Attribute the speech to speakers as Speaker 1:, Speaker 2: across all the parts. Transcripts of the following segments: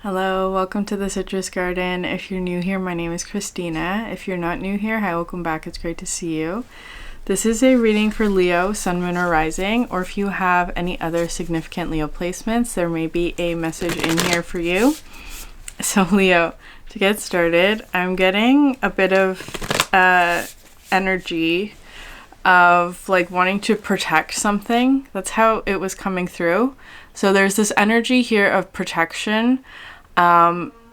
Speaker 1: Hello, welcome to the Citrus Garden. If you're new here, my name is Christina. If you're not new here, hi, welcome back. It's great to see you. This is a reading for Leo, Sun, Moon, or Rising, or if you have any other significant Leo placements, there may be a message in here for you. So Leo, to get started, I'm getting a bit of energy of like wanting to protect something. That's how it was coming through. So there's this energy here of protection.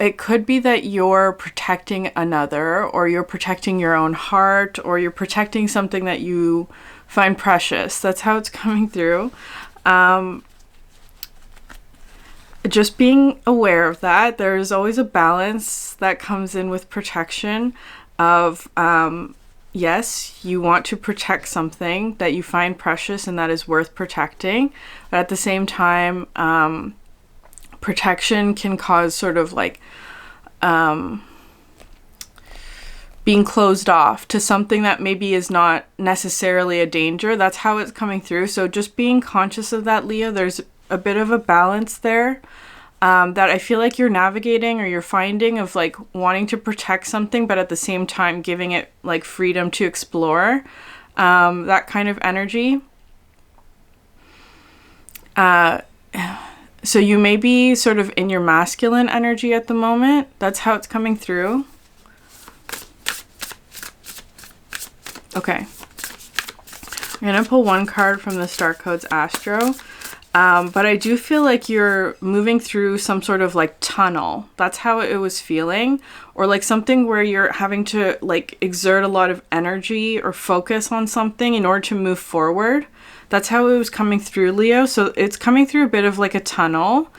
Speaker 1: It could be that you're protecting another, or you're protecting your own heart, or you're protecting something that you find precious. That's how it's coming through. Just being aware of that. There's always a balance that comes in with protection of, yes, you want to protect something that you find precious and that is worth protecting. But at the same time, protection can cause sort of like being closed off to something that maybe is not necessarily a danger. That's how it's coming through. So just being conscious of that, Leo, there's a bit of a balance there that I feel like you're navigating or you're finding of like wanting to protect something, but at the same time giving it like freedom to explore, that kind of energy. So you may be sort of in your masculine energy at the moment. That's how it's coming through. Okay. I'm going to pull one card from the Starcodes Astro. But I do feel like you're moving through some sort of like tunnel. That's how it was feeling. Or like something where you're having to like exert a lot of energy or focus on something in order to move forward. That's how it was coming through, Leo. So it's coming through a bit of like a tunnel.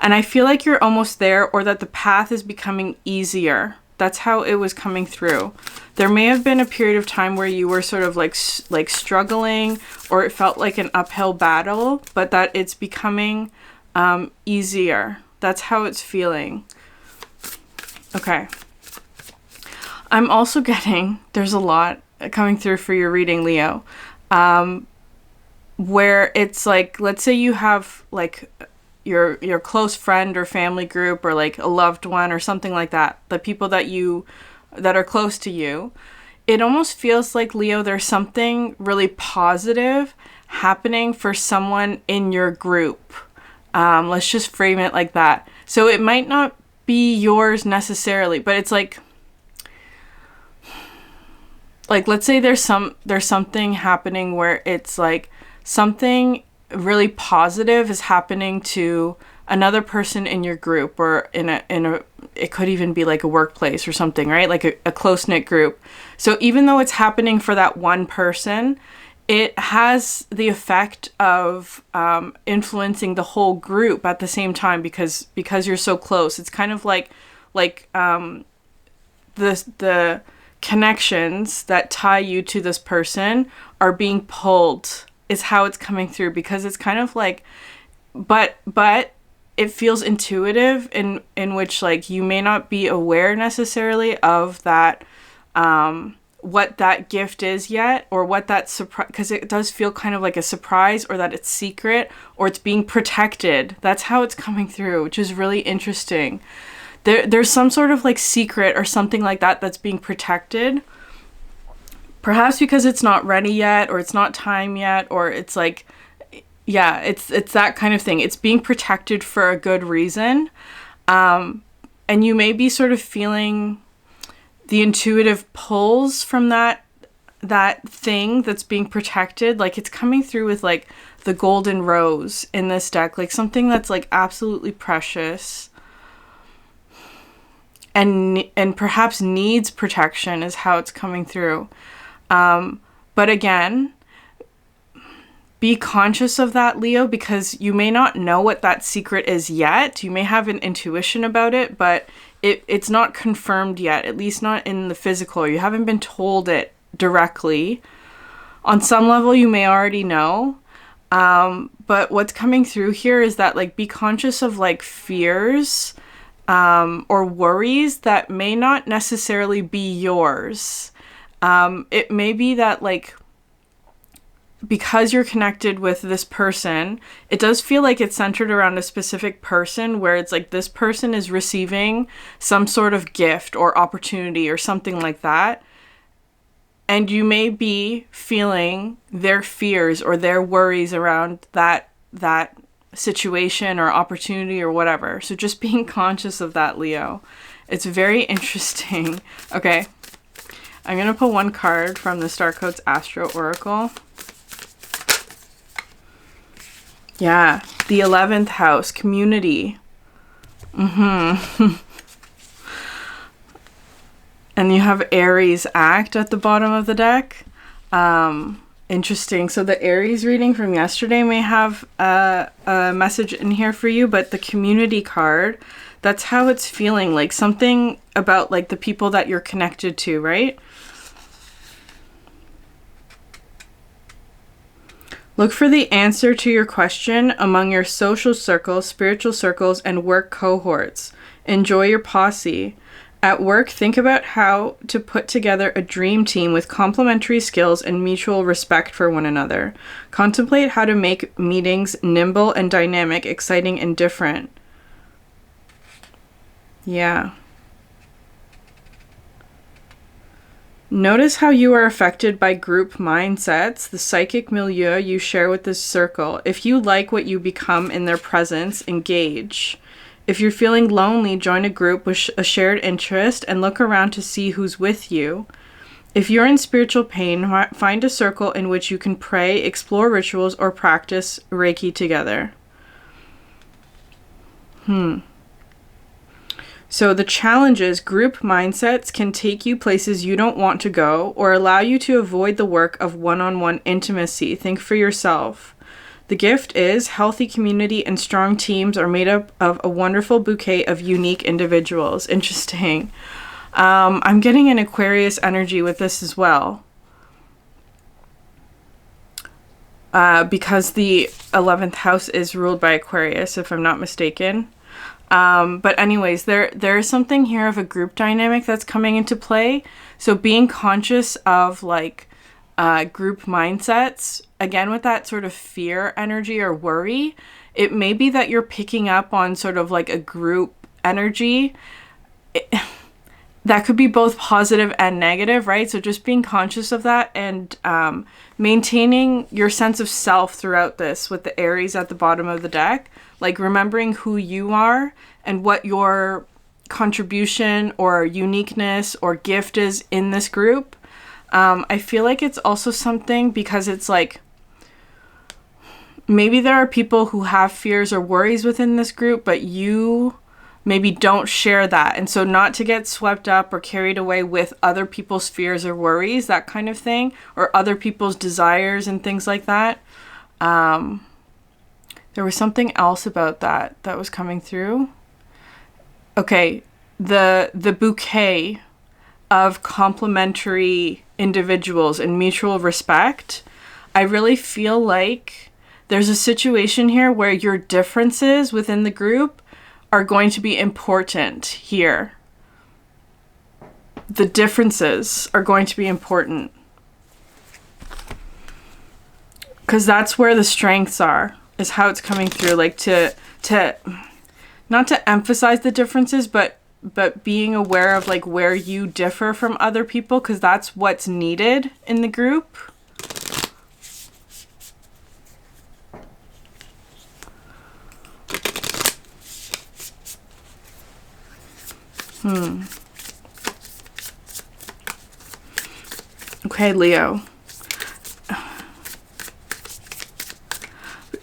Speaker 1: And I feel like you're almost there, or that the path is becoming easier. That's how it was coming through. There may have been a period of time where you were sort of like struggling, or it felt like an uphill battle, but that it's becoming easier. That's how it's feeling. Okay. I'm also getting, there's a lot coming through for your reading, Leo. Where it's like, let's say you have like your close friend or family group, or like a loved one or something like that, the people that are close to you. It almost feels like, Leo, there's something really positive happening for someone in your group. Let's just frame it like that. So it might not be yours necessarily, but it's like let's say there's something happening where it's like something really positive is happening to another person in your group, or in a it could even be like a workplace or something, right? Like a close-knit group. So even though it's happening for that one person, it has the effect of influencing the whole group at the same time, because you're so close. It's kind of like the connections that tie you to this person are being pulled, is how it's coming through, because it's kind of like, but it feels intuitive in which like you may not be aware necessarily of that, what that gift is yet, or what that surprise, because it does feel kind of like a surprise, or that it's secret, or it's being protected. That's how it's coming through, which is really interesting. There's some sort of like secret or something like that that's being protected. Perhaps because it's not ready yet, or it's not time yet, or it's like, yeah, it's that kind of thing. It's being protected for a good reason. And you may be sort of feeling the intuitive pulls from that thing that's being protected. Like it's coming through with like the golden rose in this deck, like something that's like absolutely precious and perhaps needs protection, is how it's coming through. But again, be conscious of that, Leo, because you may not know what that secret is yet. You may have an intuition about it, but it's not confirmed yet, at least not in the physical. You haven't been told it directly. On some level, you may already know. But what's coming through here is that, like, be conscious of, like, fears or worries that may not necessarily be yours. It may be that, like, because you're connected with this person, it does feel like it's centered around a specific person, where it's like this person is receiving some sort of gift or opportunity or something like that. And you may be feeling their fears or their worries around that situation or opportunity or whatever. So just being conscious of that, Leo. It's very interesting. Okay. I'm going to pull one card from the Starcodes Astro Oracle. Yeah, the 11th house, community. And you have Aries Act at the bottom of the deck. Interesting. So the Aries reading from yesterday may have a message in here for you, but the community card, that's how it's feeling. Like something about like the people that you're connected to, right? Look for the answer to your question among your social circles, spiritual circles, and work cohorts. Enjoy your posse. At work, think about how to put together a dream team with complementary skills and mutual respect for one another. Contemplate how to make meetings nimble and dynamic, exciting and different. Yeah. Notice how you are affected by group mindsets, the psychic milieu you share with this circle. If you like what you become in their presence, engage. If you're feeling lonely, join a group with a shared interest and look around to see who's with you. If you're in spiritual pain, find a circle in which you can pray, explore rituals, or practice Reiki together. So the challenge is group mindsets can take you places you don't want to go or allow you to avoid the work of one-on-one intimacy. Think for yourself. The gift is healthy community and strong teams are made up of a wonderful bouquet of unique individuals. Interesting. I'm getting an Aquarius energy with this as well. Because the 11th house is ruled by Aquarius, if I'm not mistaken. But anyways, there is something here of a group dynamic that's coming into play. So being conscious of like group mindsets, again with that sort of fear energy or worry, it may be that you're picking up on sort of like a group energy. That could be both positive and negative, right? So just being conscious of that and maintaining your sense of self throughout this with the Aries at the bottom of the deck. Like remembering who you are and what your contribution or uniqueness or gift is in this group. I feel like it's also something because it's like maybe there are people who have fears or worries within this group, but you maybe don't share that. And so not to get swept up or carried away with other people's fears or worries, that kind of thing, or other people's desires and things like that. There was something else about that was coming through. Okay, the bouquet of complementary individuals and mutual respect. I really feel like there's a situation here where your differences within the group are going to be important here. The differences are going to be important. Because that's where the strengths are, is how it's coming through. Like to not to emphasize the differences, but being aware of like where you differ from other people, because that's what's needed in the group. Okay, Leo.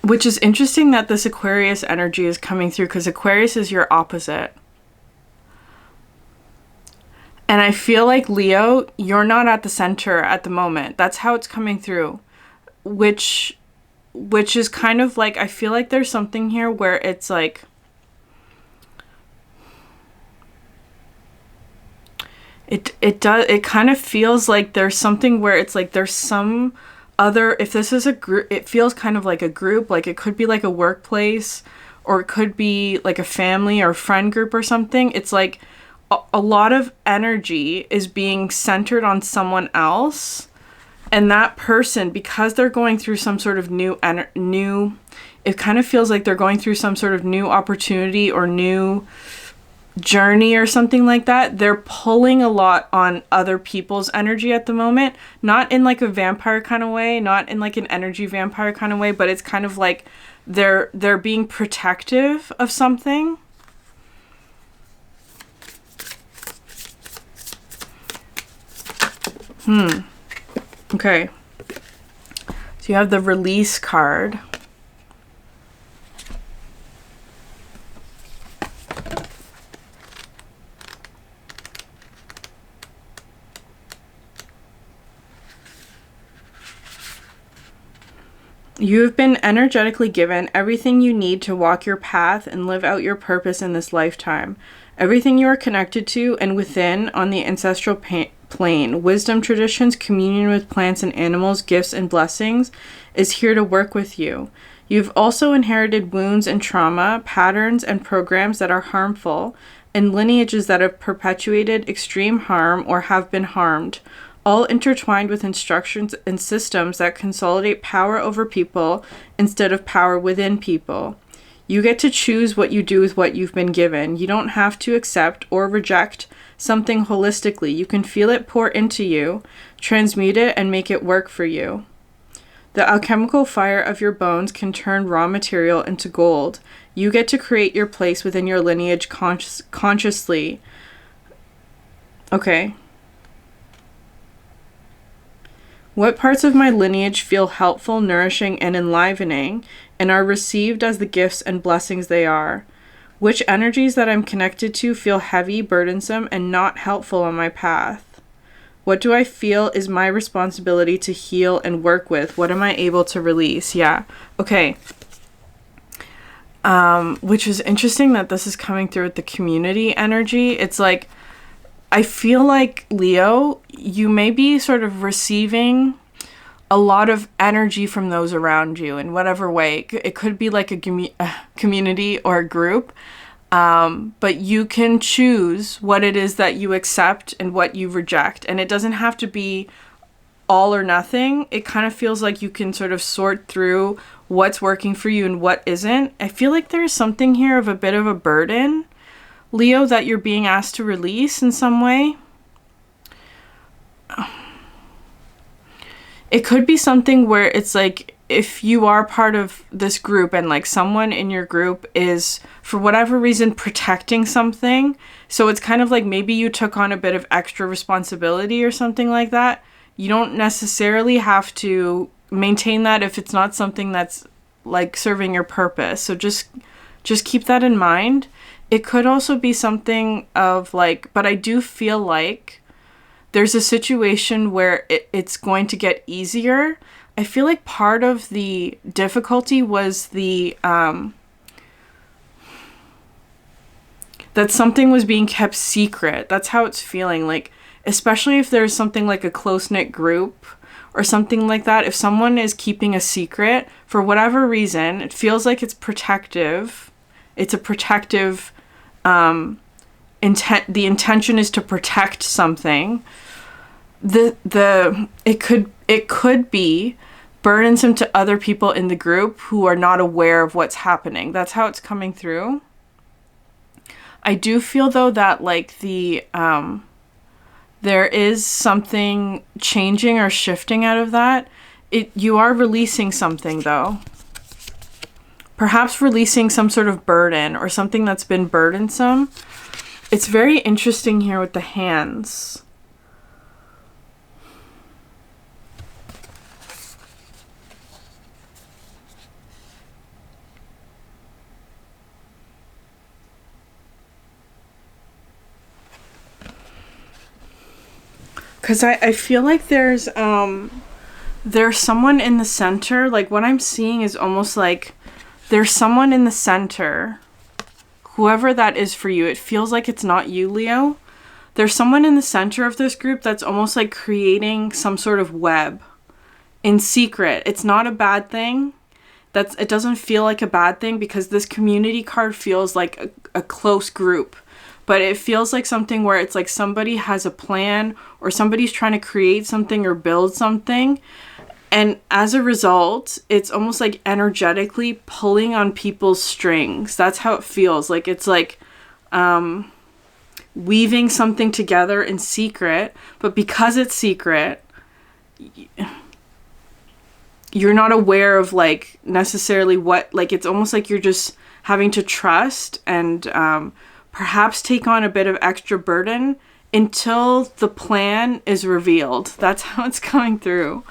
Speaker 1: Which is interesting that this Aquarius energy is coming through, because Aquarius is your opposite. And I feel like, Leo, you're not at the center at the moment. That's how it's coming through. Which is kind of like, I feel like there's something here where it's like, it kind of feels like there's something where it's like there's some other, if this is a group, it feels kind of like a group, like it could be like a workplace, or it could be like a family or friend group or something. It's like a lot of energy is being centered on someone else, And that person, because they're going through some sort of new, it kind of feels like they're going through some sort of new opportunity or new journey or something like that. They're pulling a lot on other people's energy at the moment, not in like a vampire kind of way, not in like an energy vampire kind of way, but it's kind of like they're being protective of something. Okay. So you have the release card. You have been energetically given everything you need to walk your path and live out your purpose in this lifetime. Everything you are connected to and within on the ancestral plane, wisdom traditions, communion with plants and animals, gifts and blessings, is here to work with you. You've also inherited wounds and trauma, patterns and programs that are harmful, and lineages that have perpetuated extreme harm or have been harmed, all intertwined with instructions and systems that consolidate power over people instead of power within people. You get to choose what you do with what you've been given. You don't have to accept or reject something holistically. You can feel it pour into you, transmute it, and make it work for you. The alchemical fire of your bones can turn raw material into gold. You get to create your place within your lineage consciously. Okay. What parts of my lineage feel helpful, nourishing, and enlivening, and are received as the gifts and blessings they are? Which energies that I'm connected to feel heavy, burdensome, and not helpful on my path? What do I feel is my responsibility to heal and work with? What am I able to release? Yeah. Okay. Which is interesting that this is coming through with the community energy. It's like, I feel like, Leo, you may be sort of receiving a lot of energy from those around you in whatever way. It could be like a community or a group, but you can choose what it is that you accept and what you reject. And it doesn't have to be all or nothing. It kind of feels like you can sort of sort through what's working for you and what isn't. I feel like there's something here of a bit of a burden, Leo, that you're being asked to release in some way. It could be something where it's like, if you are part of this group and like someone in your group is for whatever reason protecting something, so it's kind of like maybe you took on a bit of extra responsibility or something like that. You don't necessarily have to maintain that if it's not something that's like serving your purpose. So just keep that in mind. It could also be something of like, but I do feel like there's a situation where it's going to get easier. I feel like part of the difficulty was that something was being kept secret. That's how it's feeling. Like, especially if there's something like a close-knit group or something like that. If someone is keeping a secret for whatever reason, it feels like it's protective. It's a protective intent. The intention is to protect something. It could be burdensome to other people in the group who are not aware of what's happening. That's how it's coming through. I do feel though that like there is something changing or shifting out of that. You are releasing something though. Perhaps releasing some sort of burden or something that's been burdensome. It's very interesting here with the hands. Because I feel like there's someone in the center. Like what I'm seeing is almost like there's someone in the center, whoever that is for you. It feels like it's not you, Leo. There's someone in the center of this group that's almost like creating some sort of web in secret. It's not a bad thing. It doesn't feel like a bad thing because this community card feels like a close group. but it feels like something where it's like somebody has a plan or somebody's trying to create something or build something. And as a result, it's almost like energetically pulling on people's strings. That's how it feels. Like it's like weaving something together in secret, but because it's secret, you're not aware of like necessarily what, like it's almost like you're just having to trust and perhaps take on a bit of extra burden until the plan is revealed. That's how it's coming through.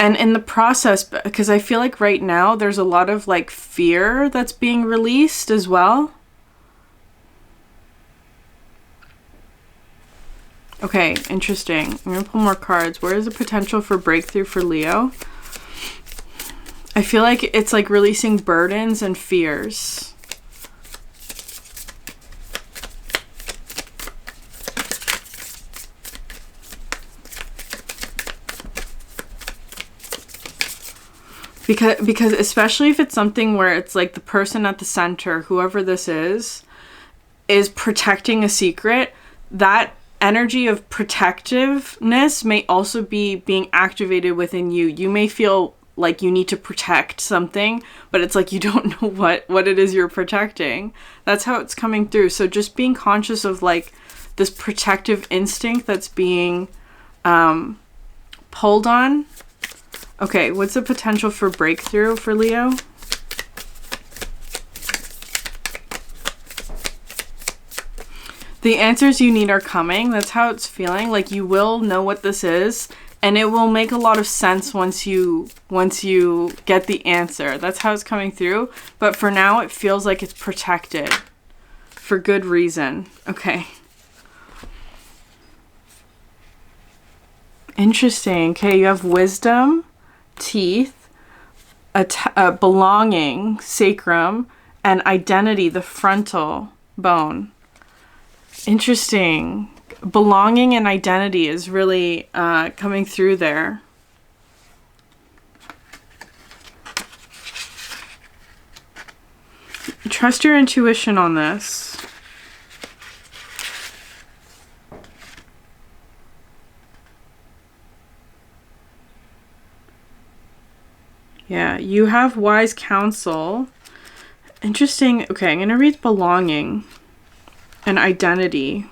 Speaker 1: And in the process, because I feel like right now there's a lot of like fear that's being released as well. Okay, interesting. I'm going to pull more cards. Where is the potential for breakthrough for Leo? I feel like it's like releasing burdens and fears. Because especially if it's something where it's like the person at the center, whoever this is protecting a secret, that energy of protectiveness may also be being activated within you. You may feel like you need to protect something, but it's like you don't know what it is you're protecting. That's how it's coming through. So just being conscious of like this protective instinct that's being pulled on. Okay, what's the potential for breakthrough for Leo? The answers you need are coming. That's how it's feeling. Like you will know what this is, and it will make a lot of sense once you get the answer. That's how it's coming through. But for now, it feels like it's protected for good reason. Okay. Interesting. Okay, you have wisdom, teeth, belonging, sacrum, and identity, the frontal bone. Interesting. Belonging and identity is really coming through there. Trust your intuition on this. Yeah, you have wise counsel. Interesting. Okay, I'm going to read belonging and identity.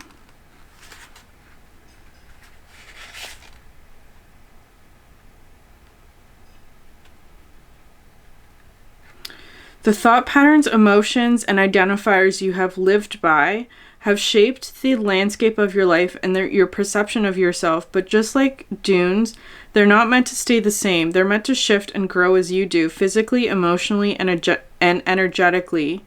Speaker 1: The thought patterns, emotions, and identifiers you have lived by have shaped the landscape of your life and your perception of yourself, but just like dunes, they're not meant to stay the same. They're meant to shift and grow as you do, physically, emotionally, and energetically.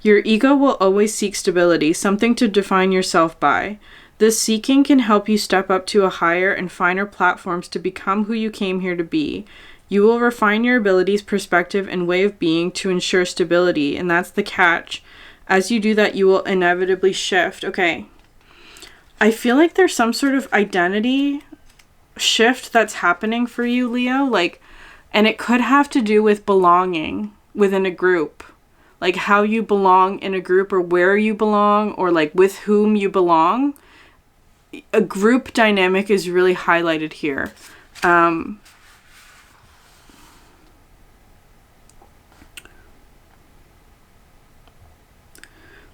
Speaker 1: Your ego will always seek stability, something to define yourself by. This seeking can help you step up to a higher and finer platforms to become who you came here to be. You will refine your abilities, perspective, and way of being to ensure stability, and that's the catch. As you do that, you will inevitably shift. Okay. I feel like there's some sort of identity shift that's happening for you, Leo. Like, and it could have to do with belonging within a group. Like how you belong in a group or where you belong or like with whom you belong. A group dynamic is really highlighted here.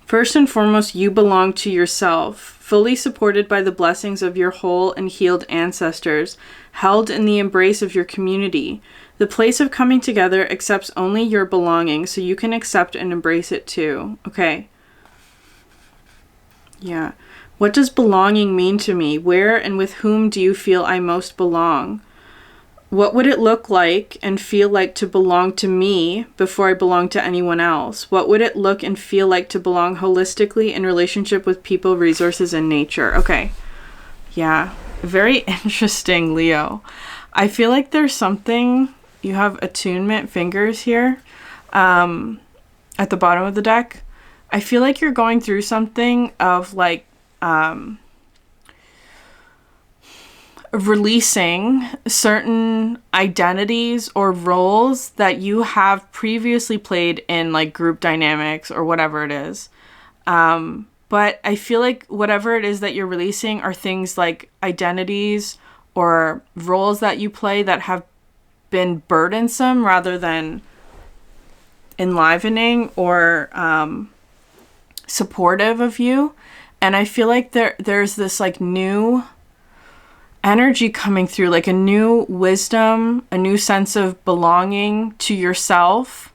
Speaker 1: First and foremost, you belong to yourself, fully supported by the blessings of your whole and healed ancestors, held in the embrace of your community. The place of coming together accepts only your belonging, so you can accept and embrace it too. Okay. Yeah. What does belonging mean to me? Where and with whom do you feel I most belong? What would it look like and feel like to belong to me before I belong to anyone else? What would it look and feel like to belong holistically in relationship with people, resources, and nature? Okay. Yeah. Very interesting, Leo. I feel like there's something... You have attunement fingers here at the bottom of the deck. I feel like you're going through something of like... releasing certain identities or roles that you have previously played in like group dynamics or whatever it is. But I feel like whatever it is that you're releasing are things like identities or roles that you play that have been burdensome rather than enlivening or supportive of you. And I feel like there's this like new energy coming through, like a new wisdom, a new sense of belonging to yourself,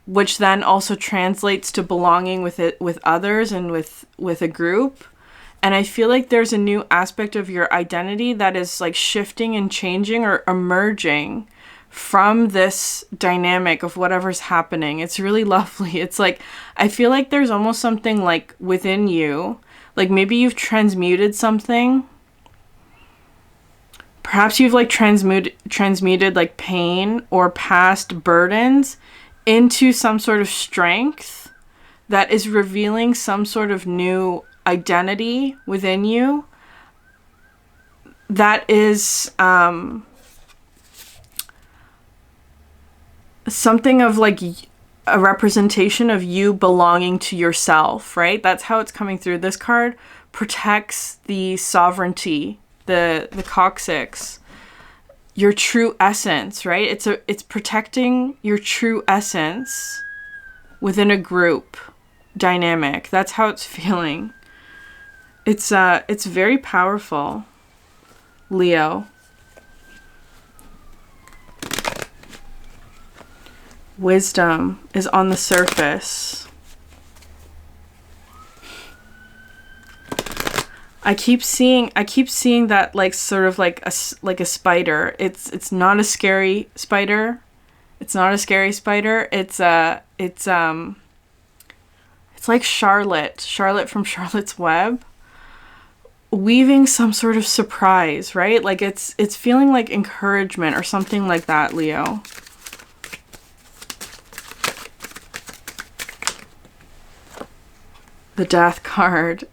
Speaker 1: which then also translates to belonging with others and with a group. And I feel like there's a new aspect of your identity that is like shifting and changing or emerging from this dynamic of whatever's happening. It's really lovely. It's like, I feel like there's almost something like within you, like maybe you've transmuted something. Perhaps you've like transmuted like pain or past burdens into some sort of strength that is revealing some sort of new identity within you that is something of like a representation of you belonging to yourself, right? That's how it's coming through. This card protects the sovereignty, the coccyx, your true essence, right? It's protecting your true essence within a group dynamic. That's how it's feeling. It's very powerful, Leo. Wisdom is on the surface. I keep seeing that like sort of like a spider. It's not a scary spider. It's not a scary spider. It's like Charlotte from Charlotte's Web, weaving some sort of surprise, right? Like it's feeling like encouragement or something like that, Leo. The Death card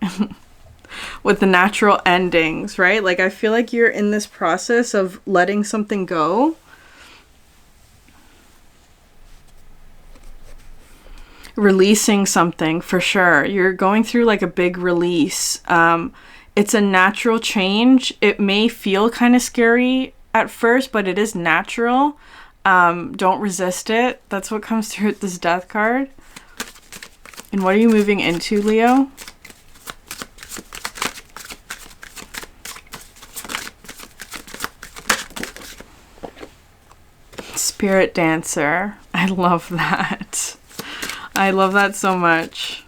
Speaker 1: with the natural endings, right? Like I feel like you're in this process of letting something go. Releasing something for sure. You're going through like a big release. It's a natural change. It may feel kind of scary at first, but it is natural. Don't resist it. That's what comes through with this Death card. And what are you moving into, Leo? Spirit Dancer. I love that. I love that so much.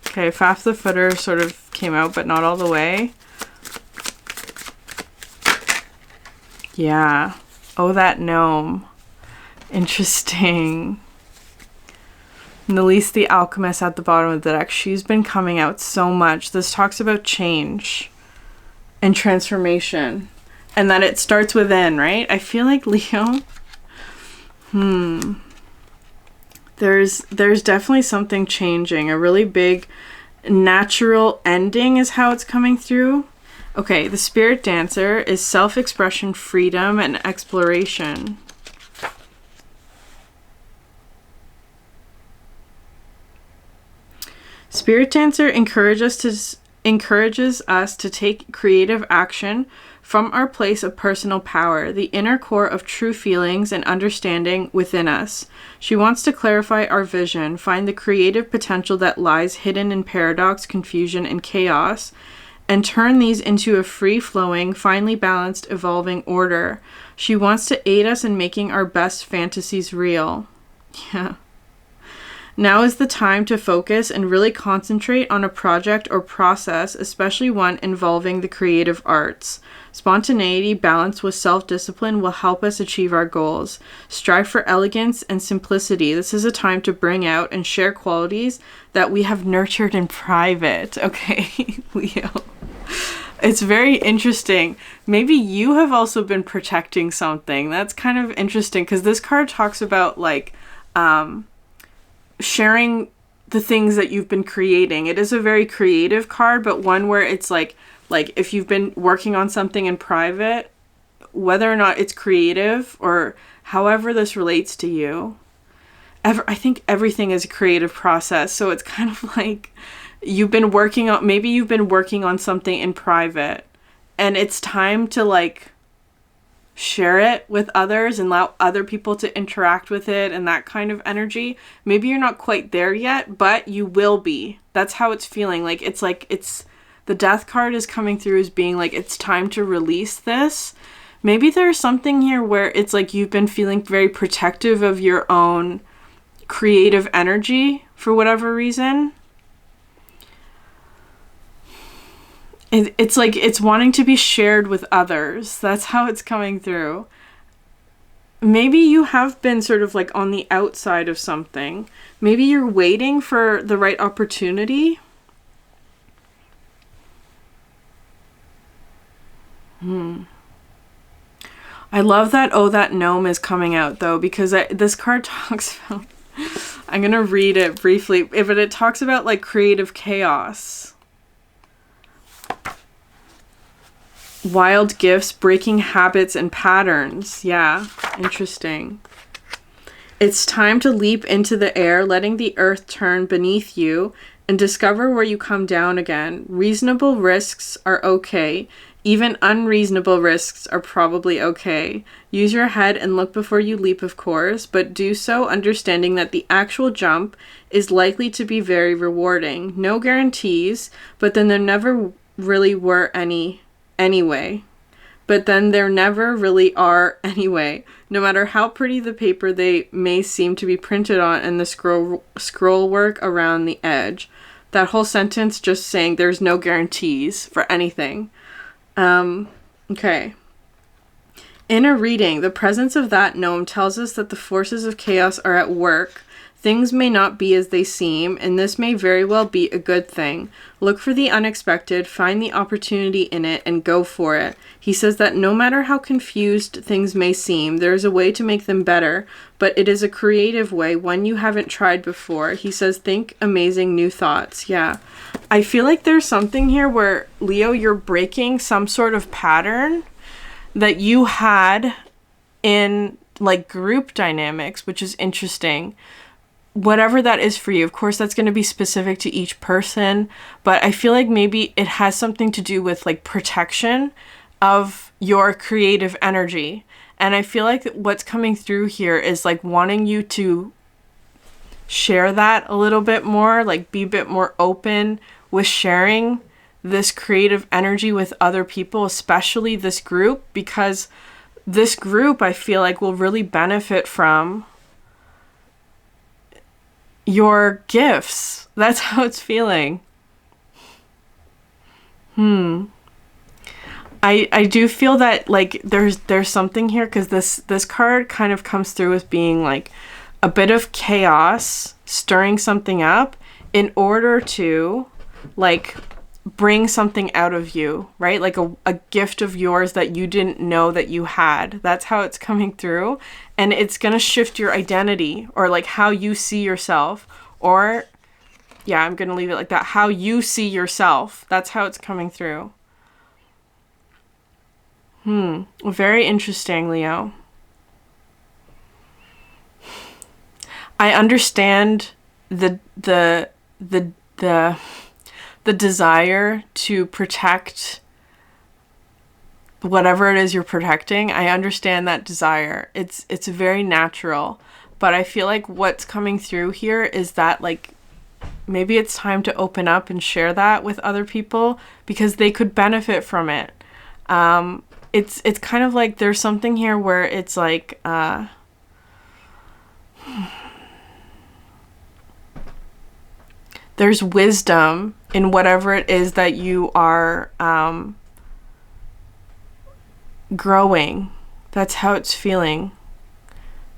Speaker 1: Okay, Faf the Footer sort of came out, but not all the way. Yeah. Oh, that gnome. Interesting. Nalise the Alchemist at the bottom of the deck. She's been coming out so much. This talks about change and transformation. And that it starts within, right? I feel like Leo... There's definitely something changing. A really big natural ending is how it's coming through. Okay, the Spirit Dancer is self-expression, freedom, and exploration. Spirit Dancer encourages us to take creative action from our place of personal power, the inner core of true feelings and understanding within us. She wants to clarify our vision, find the creative potential that lies hidden in paradox, confusion, and chaos, and turn these into a free-flowing, finely balanced, evolving order. She wants to aid us in making our best fantasies real. Yeah. Now is the time to focus and really concentrate on a project or process, especially one involving the creative arts. Spontaneity balanced with self-discipline will help us achieve our goals. Strive for elegance and simplicity. This is a time to bring out and share qualities that we have nurtured in private. Okay, Leo. It's very interesting. Maybe you have also been protecting something. That's kind of interesting because this card talks about like sharing the things that you've been creating. It is a very creative card, but one where it's like Like if you've been working on something in private, whether or not it's creative or however this relates to you, I think everything is a creative process. So it's kind of like maybe you've been working on something in private and it's time to like share it with others and allow other people to interact with it and that kind of energy. Maybe you're not quite there yet, but you will be. That's how it's feeling. Like it's the death card is coming through as being like, it's time to release this. Maybe there's something here where it's like you've been feeling very protective of your own creative energy for whatever reason. It's like it's wanting to be shared with others. That's how it's coming through. Maybe you have been sort of like on the outside of something. Maybe you're waiting for the right opportunity. I love that, oh, that gnome is coming out though, because this card talks about, I'm going to read it briefly, but it talks about like creative chaos. Wild gifts, breaking habits and patterns. Yeah, interesting. It's time to leap into the air, letting the earth turn beneath you and discover where you come down again. Reasonable risks are okay. Even unreasonable risks are probably okay. Use your head and look before you leap, of course, but do so understanding that the actual jump is likely to be very rewarding. No guarantees, but then there never really were any anyway. But then there never really are anyway. No matter how pretty the paper they may seem to be printed on and the scroll work around the edge. That whole sentence just saying there's no guarantees for anything. Okay. In a reading, the presence of that gnome tells us that the forces of chaos are at work. Things may not be as they seem, and this may very well be a good thing. Look for the unexpected, find the opportunity in it, and go for it. He says that no matter how confused things may seem, there is a way to make them better, but it is a creative way, one you haven't tried before. He says, think amazing new thoughts. Yeah. I feel like there's something here where, Leo, you're breaking some sort of pattern that you had in, like, group dynamics, which is interesting. Whatever that is for you, of course, that's going to be specific to each person, but I feel like maybe it has something to do with like protection of your creative energy. And I feel like what's coming through here is like wanting you to share that a little bit more, like be a bit more open with sharing this creative energy with other people, especially this group, because this group I feel like will really benefit from your gifts. That's how it's feeling. I do feel that like there's something here, because this card kind of comes through as being like a bit of chaos, stirring something up in order to like bring something out of you, right? Like a gift of yours that you didn't know that you had. That's how it's coming through. And it's going to shift your identity, or like how you see yourself, or yeah, I'm going to leave it like that. How you see yourself. That's how it's coming through. Very interesting, Leo. I understand the desire to protect whatever it is you're protecting. I understand that desire. It's very natural, but I feel like what's coming through here is that like maybe it's time to open up and share that with other people, because they could benefit from it. It's kind of like there's something here where it's like there's wisdom in whatever it is that you are growing. That's how it's feeling.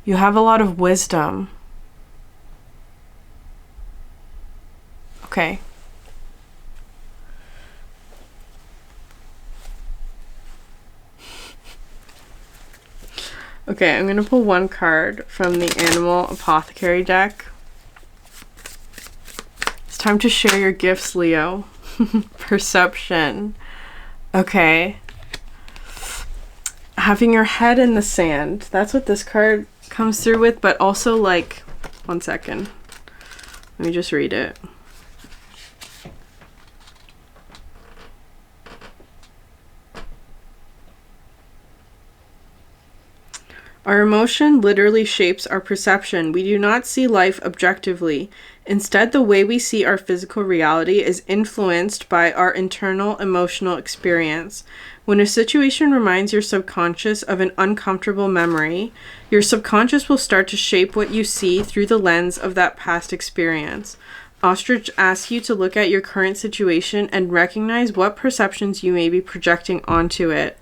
Speaker 1: You have a lot of wisdom. Okay. Okay, I'm going to pull one card from the Animal Apothecary deck. It's time to share your gifts, Leo. Perception. Okay. Having your head in the sand. That's what this card comes through with, but also like, one second. Let me just read it. Our emotion literally shapes our perception. We do not see life objectively. Instead, the way we see our physical reality is influenced by our internal emotional experience. When a situation reminds your subconscious of an uncomfortable memory, your subconscious will start to shape what you see through the lens of that past experience. Ostrich asks you to look at your current situation and recognize what perceptions you may be projecting onto it.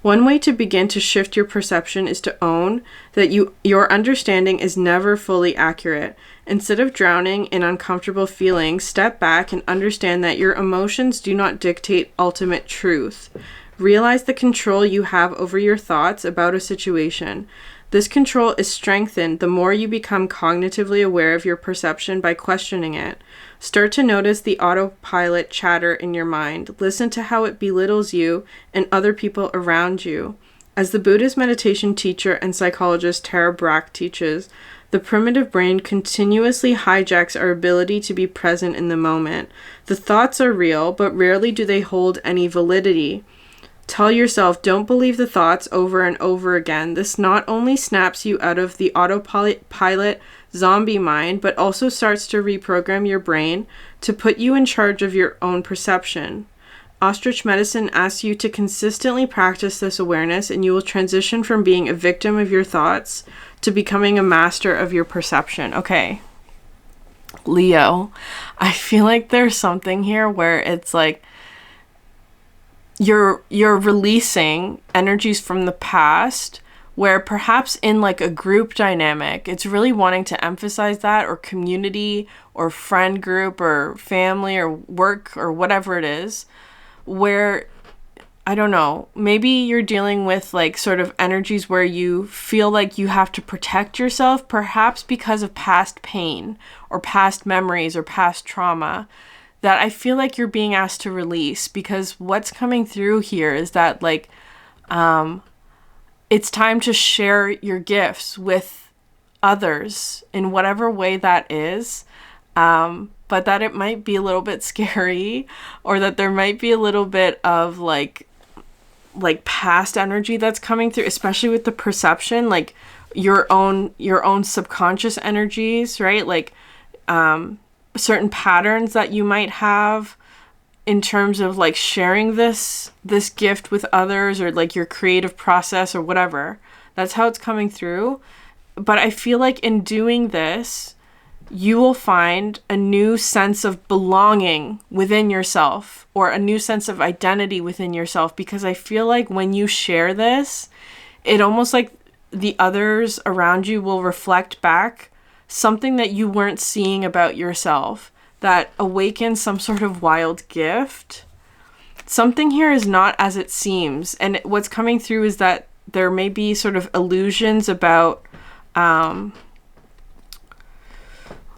Speaker 1: One way to begin to shift your perception is to own that your understanding is never fully accurate. Instead of drowning in uncomfortable feelings, step back and understand that your emotions do not dictate ultimate truth. Realize the control you have over your thoughts about a situation. This control is strengthened the more you become cognitively aware of your perception by questioning it. Start to notice the autopilot chatter in your mind. Listen to how it belittles you and other people around you. As the Buddhist meditation teacher and psychologist Tara Brach teaches, the primitive brain continuously hijacks our ability to be present in the moment. The thoughts are real, but rarely do they hold any validity. Tell yourself, don't believe the thoughts over and over again. This not only snaps you out of the autopilot zombie mind, but also starts to reprogram your brain to put you in charge of your own perception. Ostrich medicine asks you to consistently practice this awareness, and you will transition from being a victim of your thoughts to becoming a master of your perception. Okay. Leo, I feel like there's something here where it's like you're releasing energies from the past, where perhaps in like a group dynamic, it's really wanting to emphasize that, or community or friend group or family or work or whatever it is, where, I don't know, maybe you're dealing with like sort of energies where you feel like you have to protect yourself, perhaps because of past pain or past memories or past trauma, that I feel like you're being asked to release. Because what's coming through here is that like, it's time to share your gifts with others in whatever way that is. But that it might be a little bit scary, or that there might be a little bit of like past energy that's coming through, especially with the perception, like your own subconscious energies, right? Like, certain patterns that you might have in terms of like sharing this gift with others, or like your creative process or whatever. That's how it's coming through. But I feel like in doing this, you will find a new sense of belonging within yourself, or a new sense of identity within yourself, because I feel like when you share this, it almost like the others around you will reflect back something that you weren't seeing about yourself, that awakens some sort of wild gift. Something here is not as it seems. And what's coming through is that there may be sort of illusions about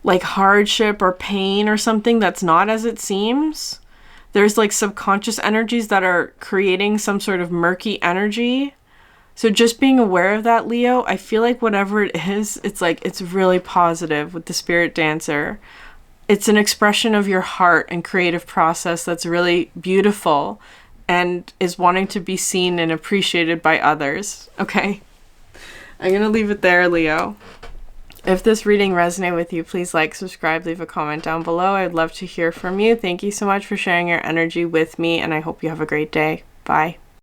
Speaker 1: like hardship or pain or something that's not as it seems. There's like subconscious energies that are creating some sort of murky energy. So just being aware of that, Leo, I feel like whatever it is, it's like, it's really positive with the Spirit Dancer. It's an expression of your heart and creative process that's really beautiful and is wanting to be seen and appreciated by others. Okay? I'm going to leave it there, Leo. If this reading resonated with you, please like, subscribe, leave a comment down below. I'd love to hear from you. Thank you so much for sharing your energy with me, and I hope you have a great day. Bye.